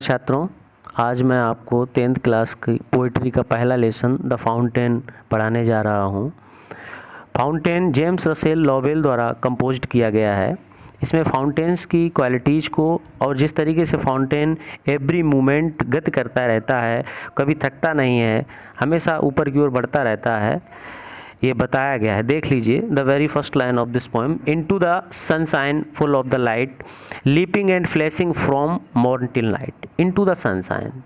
छात्रों, आज मैं आपको 10th क्लास की पोइट्री का पहला लेसन द फाउंटेन पढ़ाने जा रहा हूँ। फाउंटेन जेम्स रसेल लॉवेल द्वारा कंपोज्ड किया गया है। इसमें फाउंटेन्स की क्वालिटीज़ को और जिस तरीके से फाउंटेन एवरी मोमेंट गति करता रहता है, कभी थकता नहीं है, हमेशा ऊपर की ओर बढ़ता रहता है, ये बताया गया है। देख लीजिए the very first line of this poem. Into the sunshine full of the light, leaping and flashing from morn till night. Into the sunshine,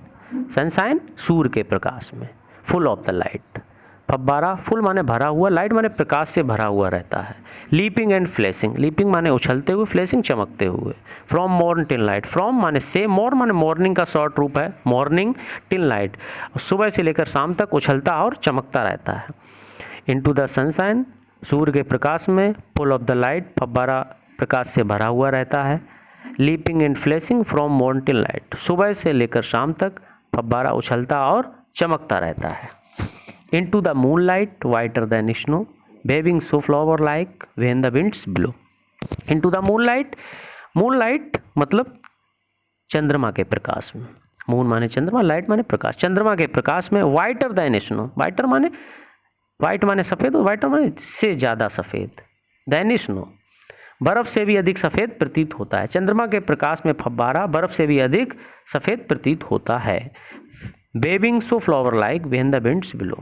sunshine सूर्य के प्रकाश में, फुल ऑफ द लाइट, फब्बारा फुल माने भरा हुआ, लाइट माने प्रकाश से भरा हुआ रहता है। लीपिंग एंड फ्लैशिंग, लीपिंग माने उछलते हुए, फ्लैशिंग चमकते हुए। From morn till night, from माने से, मॉर्न माने मॉर्निंग का शॉर्ट रूप है, मॉर्निंग टिल नाइट, सुबह से लेकर शाम तक उछलता और चमकता रहता है। इनटू द सनशाइन, सूर्य के प्रकाश में, फुल ऑफ द लाइट, फब्बारा प्रकाश से भरा हुआ रहता है। Leaping and flashing from morn till night, सुबह से लेकर शाम तक फब्बारा उछलता और चमकता रहता है। Into the moon light, whiter than snow, waving so flower like when the winds blow. Into the moon light, moon light मतलब चंद्रमा के प्रकाश में, मून माने चंद्रमा, लाइट माने प्रकाश, चंद्रमा के प्रकाश में। वाइटर देन स्नो, वाइटर माने वाइट माने सफ़ेद और वाइटर माने से ज़्यादा सफ़ेद। देन स्नो, बर्फ़ से भी अधिक सफ़ेद प्रतीत होता है। चंद्रमा के प्रकाश में फब्बारा बर्फ़ से भी अधिक सफ़ेद प्रतीत होता है। Waving so flower like when the winds blow,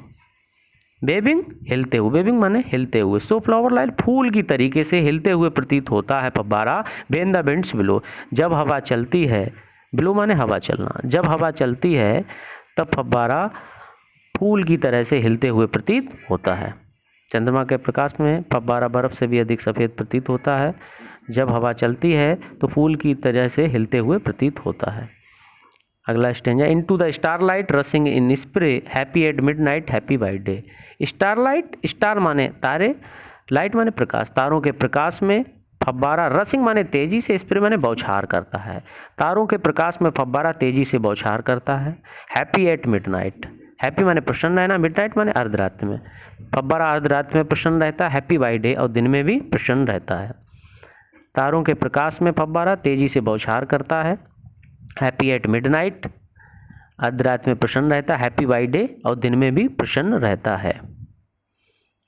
waving हिलते हुए, बेबिंग माने हिलते हुए, सो फ्लावर लाइक फूल की तरीके से हिलते हुए प्रतीत होता है फब्बारा। व्हेन द विंड्स ब्लो, जब हवा चलती है, ब्लो माने हवा चलना, जब हवा चलती है तब फब्बारा फूल की तरह से हिलते हुए प्रतीत होता है। चंद्रमा के प्रकाश में फब्बारा बर्फ़ से भी अधिक सफ़ेद प्रतीत होता है। जब हवा चलती है तो फूल की तरह से हिलते हुए प्रतीत होता है। अगला stanza. Into the starlight रसिंग in spray, happy at midnight, happy by day. Starlight, star माने तारे, लाइट माने प्रकाश, तारों के प्रकाश में फब्बारा, रसिंग माने तेज़ी से, स्प्रे माने बौछार करता है, तारों के प्रकाश में फब्बारा तेज़ी से बौछार करता है। हैप्पी एट मिडनाइट, हैप्पी माने प्रसन्न रहना, मिडनाइट माने अर्धरात्रि में, फब्बारा अर्धरात्रि में प्रसन्न रहता है। हैप्पी बाई डे, और दिन में भी प्रसन्न रहता है। तारों के प्रकाश में फब्बारा तेज़ी से बौछार करता है। हैप्पी एट मिडनाइट, अर्धरात्रि में प्रसन्न रहता है। हैप्पी बाई डे, और दिन में भी प्रसन्न रहता है।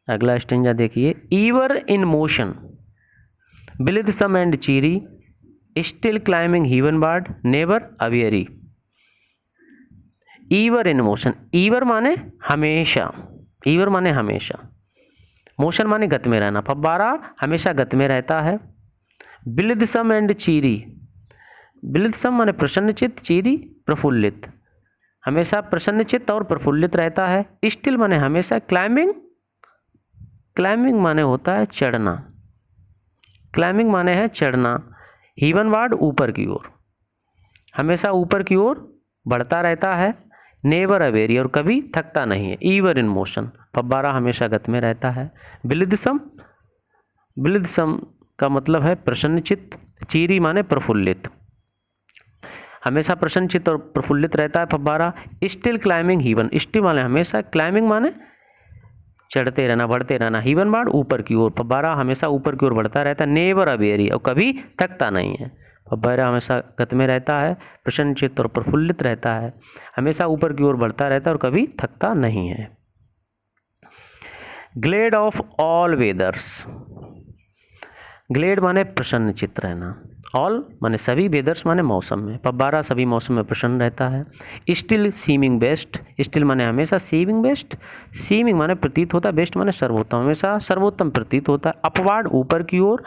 अगला स्टेंजा देखिए। Ever in motion, blithesome and cheery, still climbing heavenward, never aweary. Ever in motion, ever माने हमेशा, ईवर माने हमेशा, मोशन माने गति में रहना, फब्बारा हमेशा गति में रहता है। ब्लिथसम एंड चीरी, ब्लिथसम माने प्रसन्नचित्त, चीरी प्रफुल्लित, हमेशा प्रसन्नचित्त और प्रफुल्लित रहता है। स्टिल माने हमेशा, क्लाइंबिंग, क्लाइंबिंग माने होता है चढ़ना, क्लाइंबिंग माने है चढ़ना, heavenward ऊपर की ओर, हमेशा ऊपर की ओर बढ़ता रहता है। नेवर अवेरी, और कभी थकता नहीं है। ईवर इन मोशन, फब्बारा हमेशा गति में रहता है। ब्लिथसम, ब्लिथसम का मतलब है प्रसन्नचित्त, चीरी माने प्रफुल्लित, हमेशा प्रसन्नचित्त और प्रफुल्लित रहता है फब्बारा। स्टिल क्लाइंबिंग heaven, स्टिल माने हमेशा, क्लाइंबिंग माने चढ़ते रहना, बढ़ते रहना, heavenward ऊपर की ओर, फब्बारा हमेशा ऊपर की ओर बढ़ता रहता है। नेवर अवेरी, और कभी थकता नहीं है, फब्बारा हमेशा गति में रहता है, प्रसन्नचित्त और प्रफुल्लित रहता है, हमेशा ऊपर की ओर बढ़ता रहता है और कभी थकता नहीं है। Glad of all weathers, glad माने प्रसन्नचित्त रहना, ऑल माने सभी, वेदर्स माने मौसम में, फब्बारा सभी मौसम में प्रसन्न रहता है। स्टिल सीमिंग बेस्ट, स्टिल माने हमेशा, सीमिंग बेस्ट, सीमिंग माने प्रतीत होता है, बेस्ट माने सर्वोत्तम, हमेशा सर्वोत्तम प्रतीत होता है। अपवार्ड ऊपर की ओर,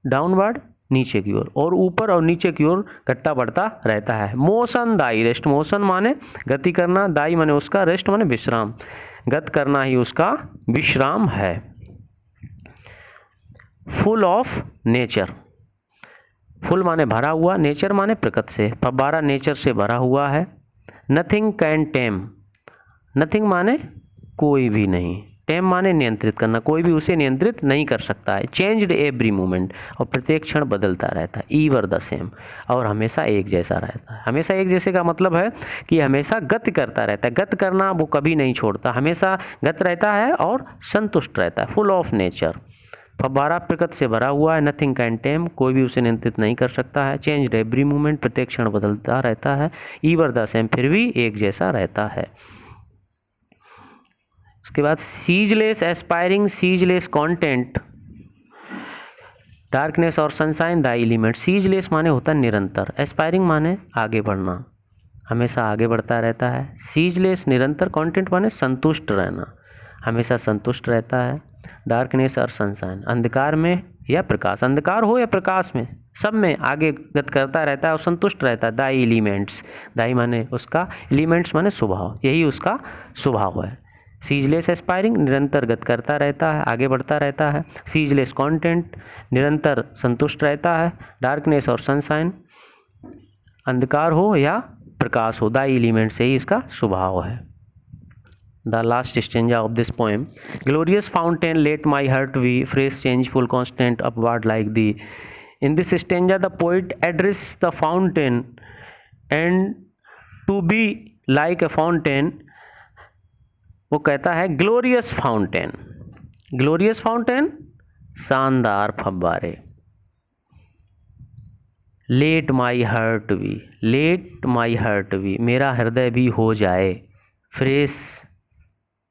डाउनवर्ड नीचे की ओर, और ऊपर और नीचे की ओर घटता बढ़ता रहता है। मोशन दाई, रेस्ट, मोशन माने गति करना, दाई माने उसका, रेस्ट माने विश्राम, गत करना ही उसका विश्राम है। फुल ऑफ नेचर, फुल माने भरा हुआ, नेचर माने प्रकृति से, फब्बारा नेचर से भरा हुआ है। नथिंग कैन टेम, नथिंग माने कोई भी नहीं, टेम माने नियंत्रित करना, कोई भी उसे नियंत्रित नहीं कर सकता है। चेंज्ड एवरी मोमेंट, और प्रत्येक क्षण बदलता रहता है। ईवर द सेम, और हमेशा एक जैसा रहता है। हमेशा एक जैसे का मतलब है कि हमेशा गति करता रहता है, गत करना वो कभी नहीं छोड़ता, हमेशा गत रहता है और संतुष्ट रहता है। फुल ऑफ नेचर, फव्वारा प्रकृति से भरा हुआ है, नथिंग कैन टेम, कोई भी उसे नियंत्रित नहीं कर सकता है। चेंज एवरी मूवमेंट, प्रत्येक क्षण बदलता रहता है। ईवर द सेम, फिर भी एक जैसा रहता है। उसके बाद ceaseless aspiring, ceaseless content, darkness और सनशाइन द एलिमेंट। सीजलेस माने होता है निरंतर, एस्पायरिंग माने आगे बढ़ना, हमेशा आगे बढ़ता रहता है। सीजलेस निरंतर, कंटेंट माने संतुष्ट रहना, हमेशा संतुष्ट रहता है। डार्कनेस और सनशाइन, अंधकार में या प्रकाश, अंधकार हो या प्रकाश में, सब में आगे गत करता रहता है और संतुष्ट रहता है। दाई एलिमेंट्स, दाई माने उसका, एलिमेंट्स माने स्वभाव, यही उसका स्वभाव है। सीजलेस एस्पायरिंग, निरंतर गत करता रहता है, आगे बढ़ता रहता है। सीजलेस कंटेंट, निरंतर संतुष्ट रहता है। डार्कनेस और सनशाइन, अंधकार हो या प्रकाश हो, दाई एलिमेंट से ही इसका स्वभाव है। The last stanza of this poem. Glorious fountain, let my heart be fresh, changeful, constant, upward like thee. In this stanza, the poet addresses the fountain, and to be like a fountain, वो कहता है glorious fountain. Glorious fountain, शानदार फव्वारे। Let my heart be, let my heart be, मेरा हृदय भी हो जाए फ्रेश,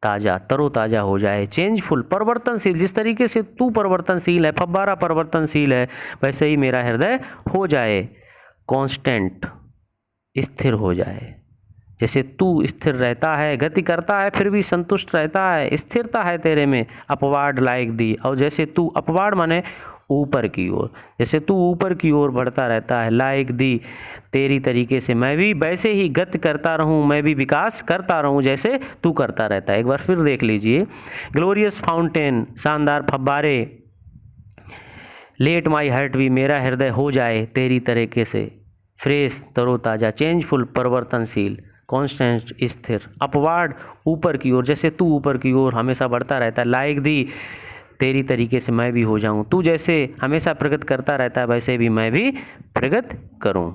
ताज़ा, तरोताज़ा हो जाए। चेंजफुल, परिवर्तनशील, जिस तरीके से तू परिवर्तनशील है, फव्वारा परिवर्तनशील है, वैसे ही मेरा हृदय हो जाए। कांस्टेंट, स्थिर हो जाए, जैसे तू स्थिर रहता है, गति करता है, फिर भी संतुष्ट रहता है, स्थिरता है तेरे में। अपवार्ड लाइक दी, और जैसे तू, अपवार्ड माने ऊपर की ओर, जैसे तू ऊपर की ओर बढ़ता रहता है। लाइक दी, तेरी तरीके से मैं भी वैसे ही गति करता रहूं, मैं भी विकास करता रहूं जैसे तू करता रहता है। एक बार फिर देख लीजिए। ग्लोरियस फाउंटेन, शानदार फव्वारे। लेट माई हार्ट भी, मेरा हृदय हो जाए तेरी तरीके से फ्रेश, तरोताज़ा। चेंजफुल, परिवर्तनशील। कॉन्स्टेंट, स्थिर। अपवार्ड, ऊपर की ओर, जैसे तू ऊपर की ओर हमेशा बढ़ता रहता है। लाइक दी, तेरी तरीके से मैं भी हो जाऊं, तू जैसे हमेशा प्रगति करता रहता है वैसे भी मैं भी प्रगति करूं।